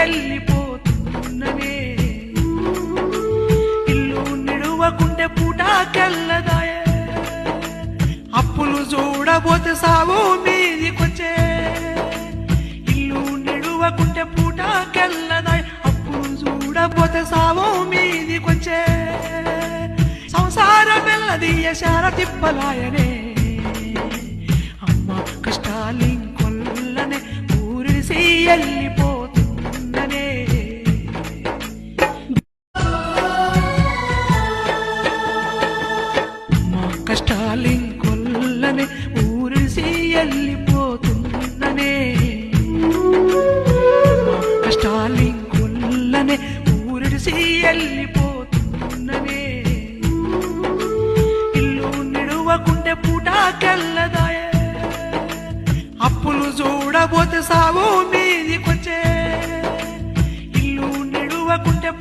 వెళ్ళిపోతున్ననే ఇల్లు నిడువకుంటే పూటకెళ్ళదాయే అప్పులు చూడబోతే సాగు మీదికొచ్చే ఇల్లు నిడువకుంటే పూటకెళ్ళదాయే అప్పులు చూడబోతే సాగు మీదికొచ్చే సంసారం వెళ్ళదీయ శార తిప్పలాయనే అమ్మ కష్టాలింకొల్లనే ఊరిసి వెళ్ళిపోతున్ననే అమ్మ కష్టాలింకొల్లనే ఊరిసి వెళ్ళిపోతున్ననే కష్టాలింకొల్లనే ఊరిసి వెళ్ళిపోతున్ననే ఇల్లు నిడువకుంటే పూటకెళ్ళదాయే అప్పులు చూడబోతే సాగు మీదికొచ్చే ఇల్లు నిడువకుంటే